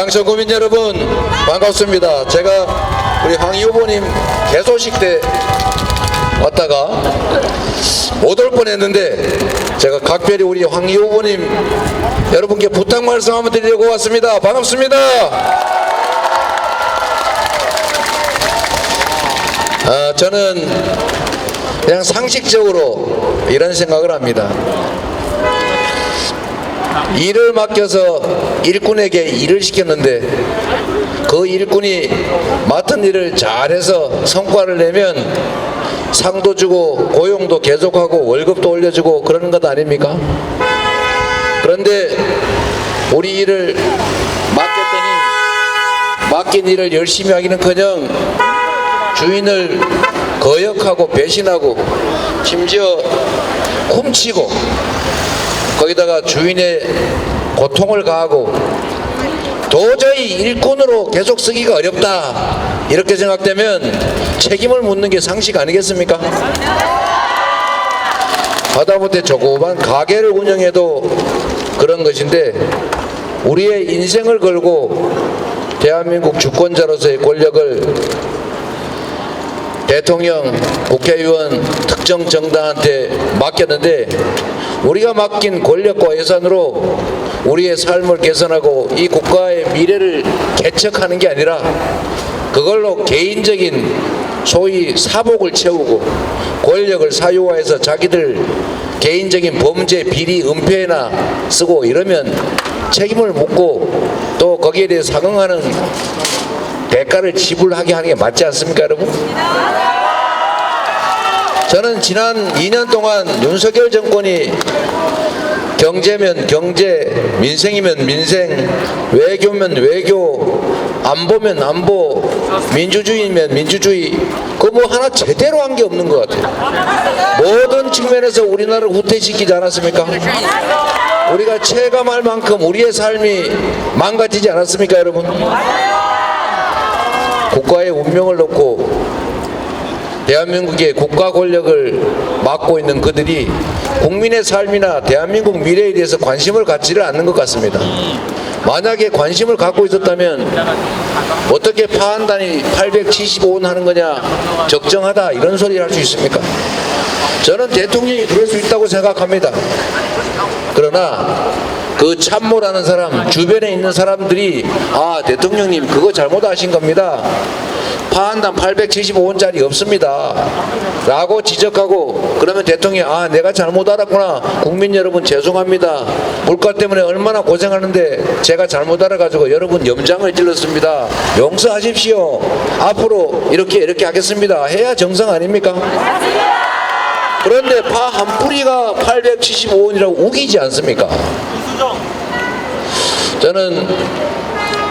당천구민 여러분 반갑습니다. 제가 우리 황 후보님 개소식 때 왔다가 못 올 뻔했는데 제가 각별히 우리 황 후보님 여러분께 부탁 말씀 한번 드리려고 왔습니다. 반갑습니다. 저는 그냥 상식적으로 이런 생각을 합니다. 일을 맡겨서 일꾼에게 일을 시켰는데 그 일꾼이 맡은 일을 잘해서 성과를 내면 상도 주고 고용도 계속하고 월급도 올려주고 그러는 것 아닙니까? 그런데 우리 일을 맡겼더니 맡긴 일을 열심히 하기는커녕 주인을 거역하고 배신하고 심지어 훔치고 거기다가 주인의 고통을 가하고 도저히 일꾼으로 계속 쓰기가 어렵다 이렇게 생각되면 책임을 묻는 게 상식 아니겠습니까? 하다못해 조그만 가게를 운영해도 그런 것인데 우리의 인생을 걸고 대한민국 주권자로서의 권력을 대통령, 국회의원, 특정 정당한테 맡겼는데 우리가 맡긴 권력과 예산으로 우리의 삶을 개선하고 이 국가의 미래를 개척하는 게 아니라 그걸로 개인적인 소위 사복을 채우고 권력을 사유화해서 자기들 개인적인 범죄, 비리, 은폐나 쓰고 이러면 책임을 묻고 또 거기에 대해 상응하는 대가를 지불하게 하는 게 맞지 않습니까, 여러분? 저는 지난 2년 동안 윤석열 정권이 경제면 경제, 민생이면 민생, 외교면 외교, 안보면 안보, 민주주의면 민주주의, 그 뭐 하나 제대로 한 게 없는 것 같아요. 모든 측면에서 우리나라를 후퇴시키지 않았습니까? 우리가 체감할 만큼 우리의 삶이 망가지지 않았습니까, 여러분? 국가의 운명을 놓고 대한민국의 국가 권력을 맡고 있는 그들이 국민의 삶이나 대한민국 미래에 대해서 관심을 갖지를 않는 것 같습니다. 만약에 관심을 갖고 있었다면 어떻게 파한단이 875원 하는 거냐, 적정하다 이런 소리를 할 수 있습니까? 저는 대통령이 그럴 수 있다고 생각합니다. 그러나 그 참모라는 사람, 주변에 있는 사람들이 아, 대통령님 그거 잘못하신 겁니다. 파한단 875원짜리 없습니다 라고 지적하고 그러면 대통령이 아, 내가 잘못 알았구나, 국민 여러분 죄송합니다, 물가 때문에 얼마나 고생하는데 제가 잘못 알아가지고 여러분 염장을 찔렀습니다, 용서하십시오, 앞으로 이렇게 하겠습니다 해야 정상 아닙니까? 그런데 파 한 뿌리가 875원이라고 우기지 않습니까? 저는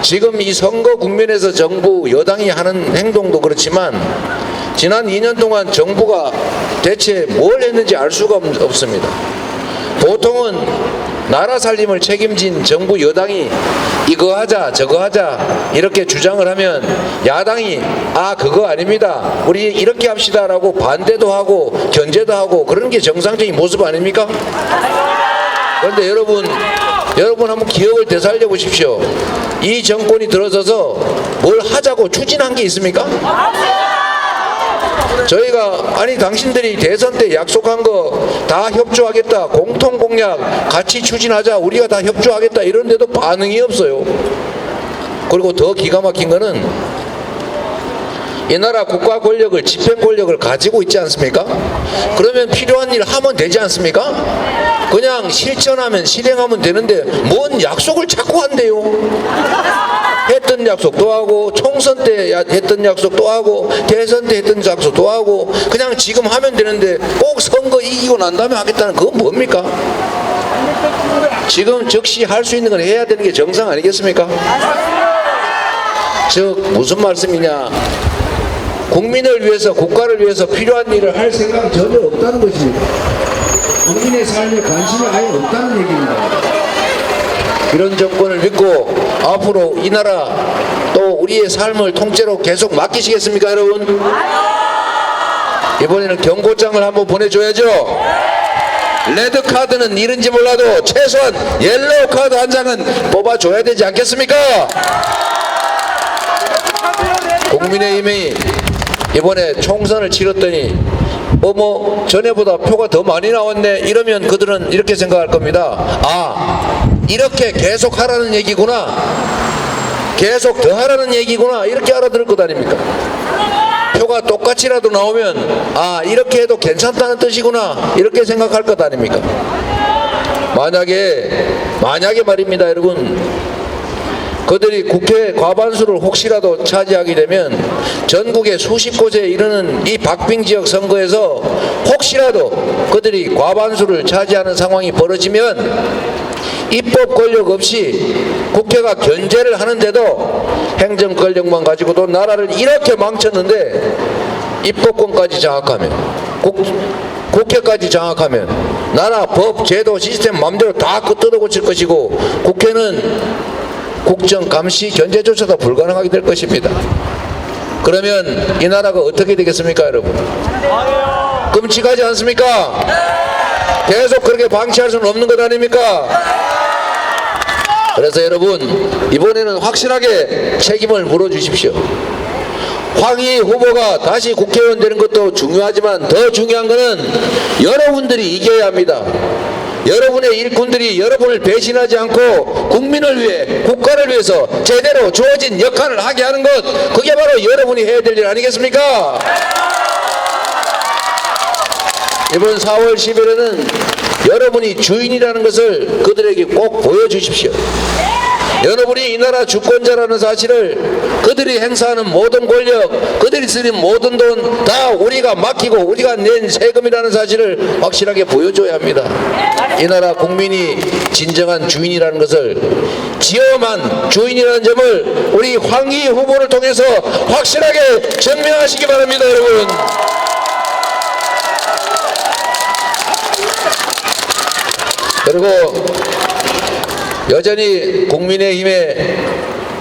지금 이 선거 국면에서 정부 여당이 하는 행동도 그렇지만 지난 2년 동안 정부가 대체 뭘 했는지 알 수가 없습니다. 보통은 나라 살림을 책임진 정부 여당이 이거 하자 저거 하자 이렇게 주장을 하면 야당이 아, 그거 아닙니다, 우리 이렇게 합시다 라고 반대도 하고 견제도 하고 그런 게 정상적인 모습 아닙니까? 그런데 여러분 한번 기억을 되살려 보십시오. 이 정권이 들어서서 뭘 하자고 추진한 게 있습니까? 저희가 아니 당신들이 대선 때 약속한 거 다 협조하겠다, 공통공약 같이 추진하자, 우리가 다 협조하겠다 이런데도 반응이 없어요. 그리고 더 기가 막힌 거는 이 나라 국가 권력을, 집행 권력을 가지고 있지 않습니까? 그러면 필요한 일 하면 되지 않습니까? 그냥 실천하면 실행하면 되는데 뭔 약속을 자꾸 한대요. 했던 약속도 하고 총선 때 했던 약속도 하고 대선 때 했던 약속도 하고 그냥 지금 하면 되는데 꼭 선거 이기고 난 다음에 하겠다는 그건 뭡니까? 지금 즉시 할 수 있는 건 해야 되는 게 정상 아니겠습니까? 즉 무슨 말씀이냐, 국민을 위해서 국가를 위해서 필요한 일을 할 생각이 전혀 없다는 것입니다. 국민의 삶에 관심이 아예 없다는 얘기입니다. 이런 정권을 믿고 앞으로 이 나라 또 우리의 삶을 통째로 계속 맡기시겠습니까, 여러분? 이번에는 경고장을 한번 보내줘야죠. 레드 카드는 이른지 몰라도 최소한 옐로우 카드 한 장은 뽑아줘야 되지 않겠습니까? 국민의힘이 이번에 총선을 치렀더니 뭐 전에보다 표가 더 많이 나왔네 이러면 그들은 이렇게 생각할 겁니다. 아, 이렇게 계속 하라는 얘기구나, 계속 더 하라는 얘기구나, 이렇게 알아들을 것 아닙니까? 표가 똑같이라도 나오면 아, 이렇게 해도 괜찮다는 뜻이구나, 이렇게 생각할 것 아닙니까? 만약에 말입니다, 여러분, 그들이 국회 과반수를 혹시라도 차지하게 되면 전국의 수십 곳에 이르는 이 박빙 지역 선거에서 혹시라도 그들이 과반수를 차지하는 상황이 벌어지면 입법 권력 없이 국회가 견제를 하는데도 행정 권력만 가지고도 나라를 이렇게 망쳤는데 입법권까지 장악하면, 국회까지 장악하면 나라 법 제도 시스템 마음대로 다 뜯어 고칠 것이고 국회는 국정 감시 견제조차도 불가능하게 될 것입니다. 그러면 이 나라가 어떻게 되겠습니까, 여러분? 끔찍하지 않습니까? 계속 그렇게 방치할 수는 없는 것 아닙니까? 그래서 여러분, 이번에는 확실하게 책임을 물어주십시오. 황희 후보가 다시 국회의원 되는 것도 중요하지만 더 중요한 것은 여러분들이 이겨야 합니다. 여러분의 일꾼들이 여러분을 배신하지 않고 국민을 위해, 국가를 위해서 제대로 주어진 역할을 하게 하는 것, 그게 바로 여러분이 해야 될 일 아니겠습니까? 이번 4월 10일에는 여러분이 주인이라는 것을 그들에게 꼭 보여주십시오. 여러분이 이 나라 주권자라는 사실을, 그들이 행사하는 모든 권력, 그들이 쓰는 모든 돈 다 우리가 맡기고 우리가 낸 세금이라는 사실을 확실하게 보여줘야 합니다. 이 나라 국민이 진정한 주인이라는 것을, 지엄한 주인이라는 점을 우리 황희 후보를 통해서 확실하게 증명하시기 바랍니다, 여러분. 그리고 여전히 국민의힘에,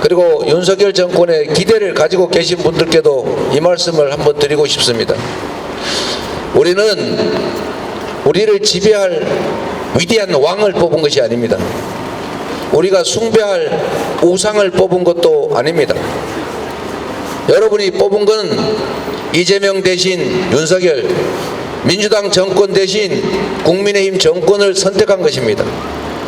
그리고 윤석열 정권의 기대를 가지고 계신 분들께도 이 말씀을 한번 드리고 싶습니다. 우리를 지배할 위대한 왕을 뽑은 것이 아닙니다. 우리가 숭배할 우상을 뽑은 것도 아닙니다. 여러분이 뽑은 건 이재명 대신 윤석열, 민주당 정권 대신 국민의힘 정권을 선택한 것입니다.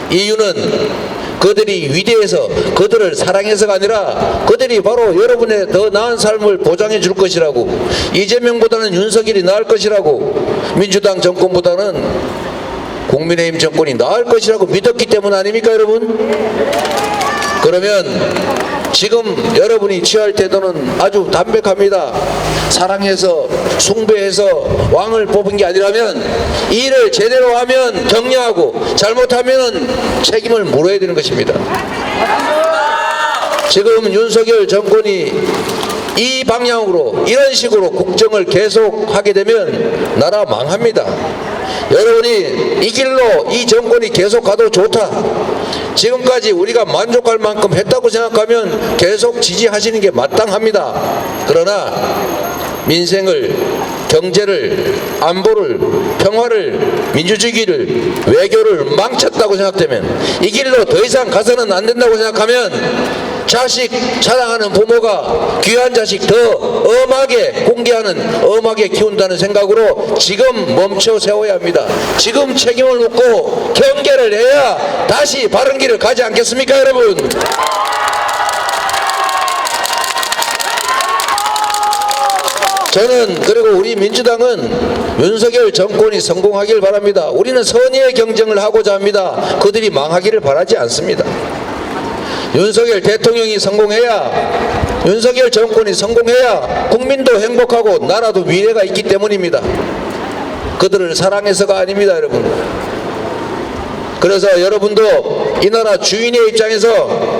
이유는 그들이 위대해서, 그들을 사랑해서가 아니라 그들이 바로 여러분의 더 나은 삶을 보장해 줄 것이라고, 이재명보다는 윤석열이 나을 것이라고, 민주당 정권보다는 국민의힘 정권이 나을 것이라고 믿었기 때문 아닙니까, 여러분? 그러면 지금 여러분이 취할 태도는 아주 담백합니다. 사랑해서, 숭배해서 왕을 뽑은 게 아니라면 이 일을 제대로 하면 격려하고 잘못하면 책임을 물어야 되는 것입니다. 지금 윤석열 정권이 이 방향으로, 이런 식으로 국정을 계속하게 되면 나라 망합니다. 여러분이 이 길로 이 정권이 계속 가도 좋다, 지금까지 우리가 만족할 만큼 했다고 생각하면 계속 지지하시는 게 마땅합니다. 그러나 민생을, 경제를, 안보를, 평화를, 민주주의를, 외교를 망쳤다고 생각되면, 이 길로 더 이상 가서는 안 된다고 생각하면 자식 자랑하는 부모가 귀한 자식 더 엄하게 키운다는 생각으로 지금 멈춰 세워야 합니다. 지금 책임을 묻고 경계를 해야 다시 바른 길을 가지 않겠습니까, 여러분? 저는, 그리고 우리 민주당은 윤석열 정권이 성공하길 바랍니다. 우리는 선의의 경쟁을 하고자 합니다. 그들이 망하기를 바라지 않습니다. 윤석열 대통령이 성공해야, 윤석열 정권이 성공해야 국민도 행복하고 나라도 미래가 있기 때문입니다. 그들을 사랑해서가 아닙니다, 여러분. 그래서 여러분도 이 나라 주인의 입장에서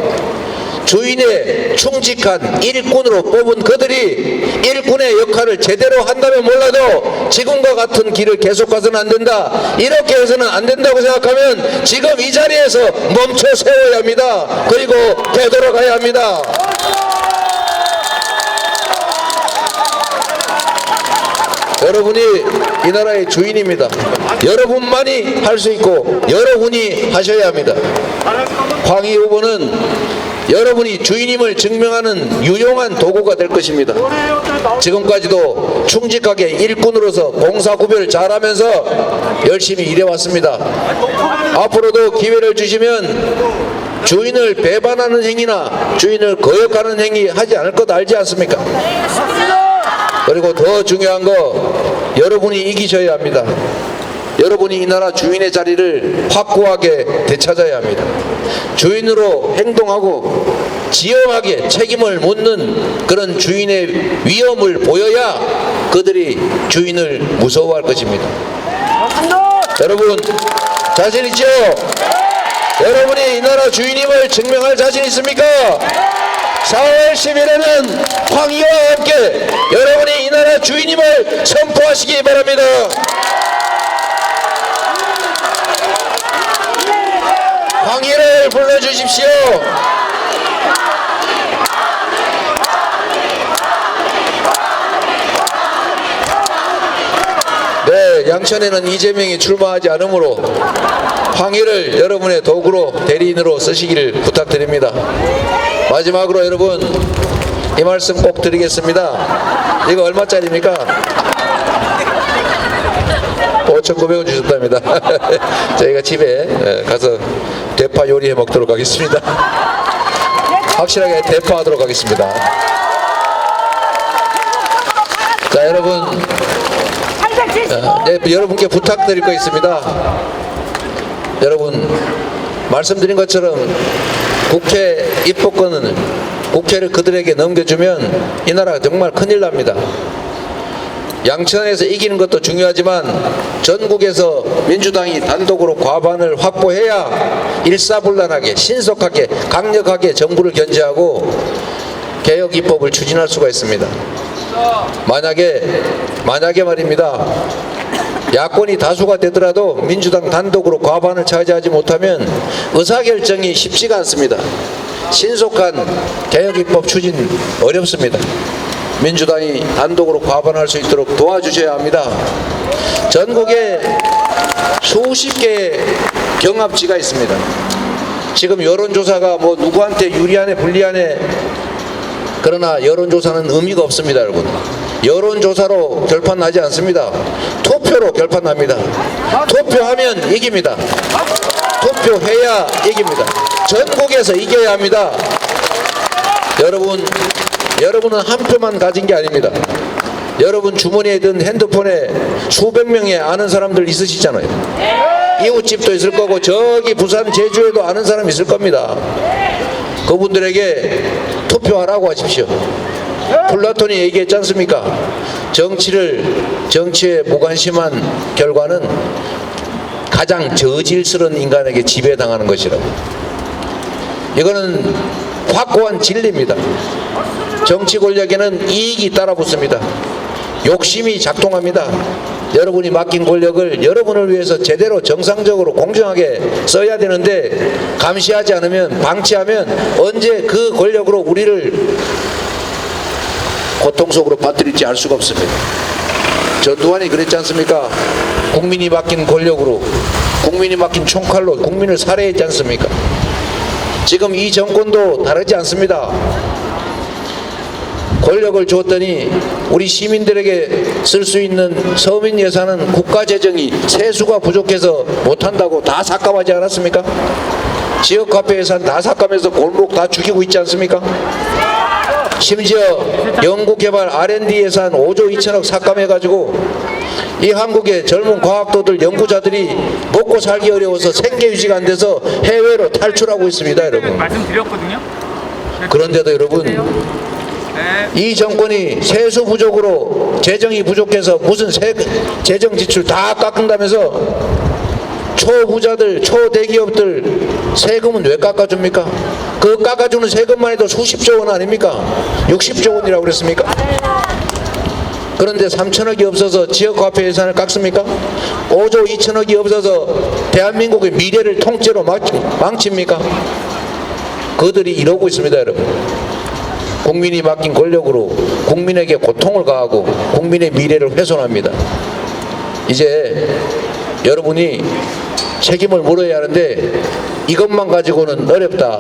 주인의 충직한 일꾼으로 뽑은 그들이 일꾼의 역할을 제대로 한다면 몰라도 지금과 같은 길을 계속 가서는 안 된다, 이렇게 해서는 안 된다고 생각하면 지금 이 자리에서 멈춰 세워야 합니다. 그리고 되돌아가야 합니다. 여러분이 이 나라의 주인입니다. 여러분만이 할 수 있고 여러분이 하셔야 합니다. 황희 후보는 여러분이 주인임을 증명하는 유용한 도구가 될 것입니다. 지금까지도 충직하게 일꾼으로서 봉사구별 잘하면서 열심히 일해왔습니다. 앞으로도 기회를 주시면 주인을 배반하는 행위나 주인을 거역하는 행위 하지 않을 것 알지 않습니까? 그리고 더 중요한 거, 여러분이 이기셔야 합니다. 여러분이 이 나라 주인의 자리를 확고하게 되찾아야 합니다. 주인으로 행동하고 지엄하게 책임을 묻는 그런 주인의 위엄을 보여야 그들이 주인을 무서워할 것입니다. 여러분 자신 있죠? 여러분이 이 나라 주인임을 증명할 자신 있습니까? 4월 10일에는 황희와 함께 여러분이 이 나라 주인임을 선포하시기 바랍니다. 황희를 불러주십시오. 네, 양천에는 이재명이 출마하지 않으므로 황희를 여러분의 도구로 대리인으로 쓰시기를 부탁드립니다. 마지막으로 여러분 이 말씀 꼭 드리겠습니다. 이거 얼마짜리입니까? 5,900원 주셨답니다. 저희가 집에 가서 대파 요리해 먹도록 하겠습니다. 확실하게 대파하도록 하겠습니다. 자, 여러분 여러분께 부탁드릴 거 있습니다. 여러분 말씀드린 것처럼 국회 입법권은 국회를 그들에게 넘겨주면 이 나라가 정말 큰일 납니다. 양천에서 이기는 것도 중요하지만 전국에서 민주당이 단독으로 과반을 확보해야 일사불란하게 신속하게 강력하게 정부를 견제하고 개혁 입법을 추진할 수가 있습니다. 만약에 말입니다. 야권이 다수가 되더라도 민주당 단독으로 과반을 차지하지 못하면 의사결정이 쉽지가 않습니다. 신속한 개혁 입법 추진 어렵습니다. 민주당이 단독으로 과반할 수 있도록 도와주셔야 합니다. 전국에 수십 개의 경합지가 있습니다. 지금 여론조사가 뭐 누구한테 유리하네 불리하네, 그러나 여론조사는 의미가 없습니다. 여러분, 여론조사로 결판 나지 않습니다. 투표로 결판 납니다. 투표하면 이깁니다. 투표해야 이깁니다. 전국에서 이겨야 합니다. 여러분은 한 표만 가진 게 아닙니다. 여러분 주머니에 든 핸드폰에 수백 명의 아는 사람들 있으시잖아요. 이웃집도 있을 거고 저기 부산 제주에도 아는 사람 있을 겁니다. 그분들에게 투표하라고 하십시오. 플라톤이 얘기했지 않습니까? 정치에 무관심한 결과는 가장 저질스러운 인간에게 지배당하는 것이라고. 이거는 확고한 진리입니다. 정치 권력에는 이익이 따라붙습니다. 욕심이 작동합니다. 여러분이 맡긴 권력을 여러분을 위해서 제대로 정상적으로 공정하게 써야 되는데 감시하지 않으면, 방치하면 언제 그 권력으로 우리를 고통 속으로 빠뜨릴지 알 수가 없습니다. 전두환이 그랬지 않습니까? 국민이 맡긴 권력으로, 국민이 맡긴 총칼로 국민을 살해했지 않습니까? 지금 이 정권도 다르지 않습니다. 권력을 줬더니 우리 시민들에게 쓸 수 있는 서민 예산은 국가 재정이 세수가 부족해서 못한다고 다 삭감하지 않았습니까? 지역 화폐 예산 다 삭감해서 골목 다 죽이고 있지 않습니까? 심지어 연구개발 R&D 예산 5조 2천억 삭감해가지고 이 한국의 젊은 과학도들, 연구자들이 먹고 살기 어려워서 생계 유지가 안 돼서 해외로 탈출하고 있습니다. 여러분, 말씀드렸거든요. 그런데도 여러분, 이 정권이 세수 부족으로 재정이 부족해서 무슨 재정 지출 다 깎는다면서 초부자들, 초대기업들 세금은 왜 깎아줍니까? 그 깎아주는 세금만 해도 수십조 원 아닙니까? 60조 원이라고 그랬습니까? 그런데 3천억이 없어서 지역화폐 예산을 깎습니까? 5조 2천억이 없어서 대한민국의 미래를 통째로 망칩니까? 그들이 이러고 있습니다. 여러분, 국민이 맡긴 권력으로 국민에게 고통을 가하고 국민의 미래를 훼손합니다. 이제 여러분이 책임을 물어야 하는데 이것만 가지고는 어렵다.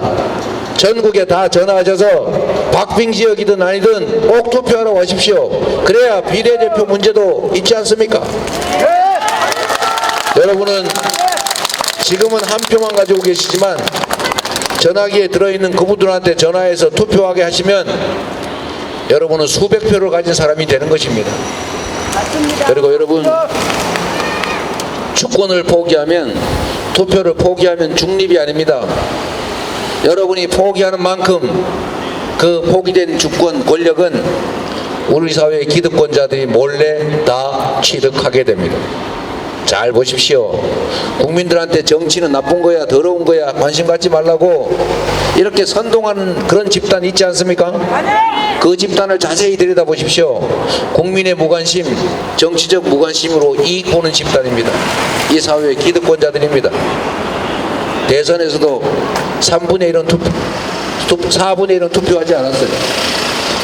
전국에 다 전화하셔서 박빙 지역이든 아니든 꼭 투표하러 오십시오. 그래야 비례대표 문제도 있지 않습니까? 여러분은 지금은 한 표만 가지고 계시지만 전화기에 들어있는 그분들한테 전화해서 투표하게 하시면 여러분은 수백 표를 가진 사람이 되는 것입니다. 그리고 여러분, 주권을 포기하면, 투표를 포기하면 중립이 아닙니다. 여러분이 포기하는 만큼 그 포기된 주권, 권력은 우리 사회의 기득권자들이 몰래 다 취득하게 됩니다. 잘 보십시오. 국민들한테 정치는 나쁜 거야, 더러운 거야, 관심 갖지 말라고 이렇게 선동하는 그런 집단 있지 않습니까? 그 집단을 자세히 들여다보십시오. 국민의 무관심, 정치적 무관심으로 이익 보는 집단입니다. 이 사회의 기득권자들입니다. 대선에서도 3분의 1은 4분의 1은 투표하지 않았어요.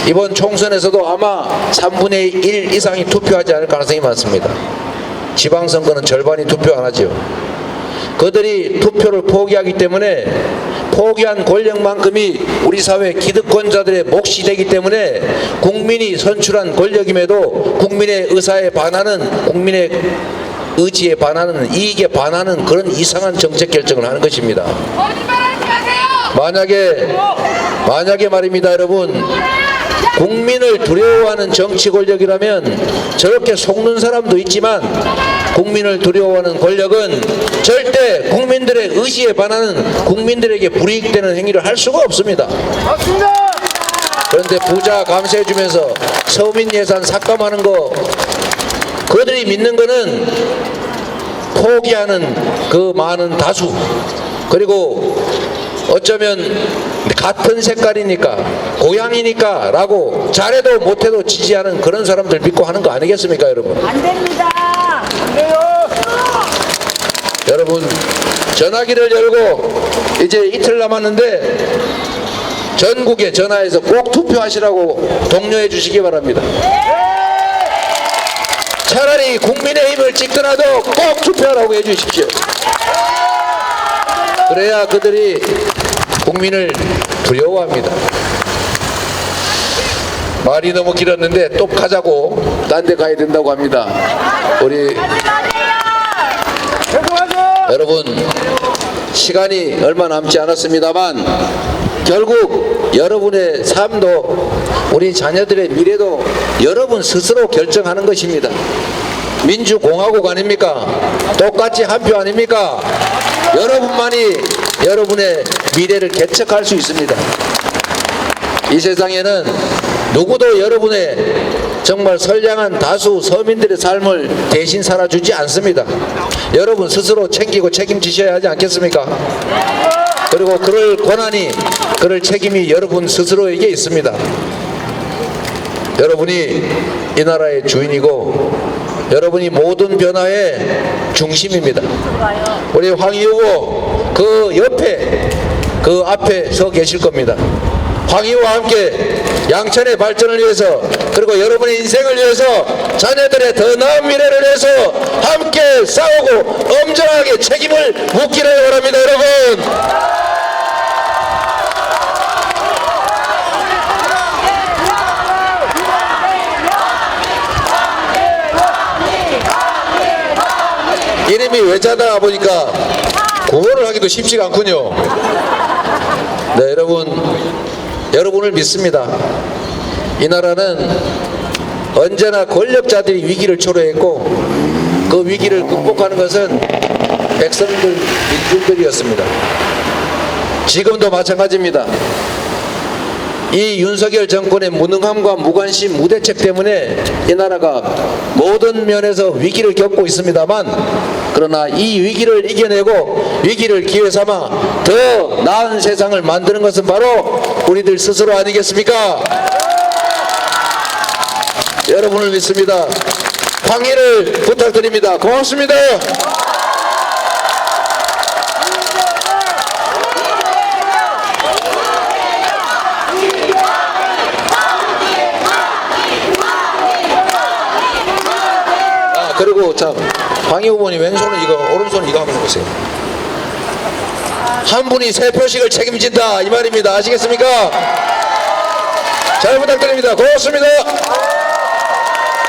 이번 총선에서도 아마 3분의 1 이상이 투표하지 않을 가능성이 많습니다. 지방선거는 절반이 투표 안 하죠. 그들이 투표를 포기하기 때문에 포기한 권력만큼이 우리 사회 기득권자들의 몫이 되기 때문에 국민이 선출한 권력임에도 국민의 의사에 반하는, 국민의 의지에 반하는, 이익에 반하는 그런 이상한 정책 결정을 하는 것입니다. 만약에 말입니다, 여러분, 국민을 두려워하는 정치 권력이라면 저렇게 속는 사람도 있지만 국민을 두려워하는 권력은 절대 국민들의 의지에 반하는, 국민들에게 불이익되는 행위를 할 수가 없습니다. 그런데 부자 감세해주면서 서민 예산 삭감하는 거, 그들이 믿는 거는 포기하는 그 많은 다수, 그리고 어쩌면 같은 색깔이니까, 고향이니까 라고 잘해도 못해도 지지하는 그런 사람들 믿고 하는 거 아니겠습니까, 여러분? 안 됩니다. 안 돼요. 여러분, 전화기를 열고 이제 이틀 남았는데 전국에 전화해서 꼭 투표하시라고 독려해 주시기 바랍니다. 차라리 국민의힘을 찍더라도 꼭 투표하라고 해 주십시오. 그래야 그들이 국민을 두려워합니다. 말이 너무 길었는데 또 가자고, 딴 데 가야 된다고 합니다. 우리 여러분, 시간이 얼마 남지 않았습니다만 결국 여러분의 삶도 우리 자녀들의 미래도 여러분 스스로 결정하는 것입니다. 민주공화국 아닙니까? 똑같이 한 표 아닙니까? 여러분만이 여러분의 미래를 개척할 수 있습니다. 이 세상에는 누구도 여러분의 정말 선량한 다수 서민들의 삶을 대신 살아주지 않습니다. 여러분 스스로 챙기고 책임지셔야 하지 않겠습니까? 그리고 그럴 권한이, 그럴 책임이 여러분 스스로에게 있습니다. 여러분이 이 나라의 주인이고 여러분이 모든 변화의 중심입니다. 우리 황희 후보 그 옆에, 그 앞에 서 계실 겁니다. 황희와 함께 양천의 발전을 위해서, 그리고 여러분의 인생을 위해서, 자녀들의 더 나은 미래를 위해서 함께 싸우고 엄정하게 책임을 묻기를 바랍니다, 여러분. 이름이 외자다 보니까 구호를 하기도 쉽지가 않군요. 네, 여러분을 믿습니다. 이 나라는 언제나 권력자들이 위기를 초래했고 그 위기를 극복하는 것은 백성들, 민중들이었습니다. 지금도 마찬가지입니다. 이 윤석열 정권의 무능함과 무관심, 무대책 때문에 이 나라가 모든 면에서 위기를 겪고 있습니다만, 그러나 이 위기를 이겨내고 위기를 기회 삼아 더 나은 세상을 만드는 것은 바로 우리들 스스로 아니겠습니까? 여러분을 믿습니다. 황희를 부탁드립니다. 고맙습니다. 그리고 그리고 참 황희 후보님 왼손은 이거, 오른손은 이거 한번 해보세요. 한 분이 세 표씩을 책임진다 이 말입니다. 아시겠습니까? 잘 부탁드립니다. 고맙습니다.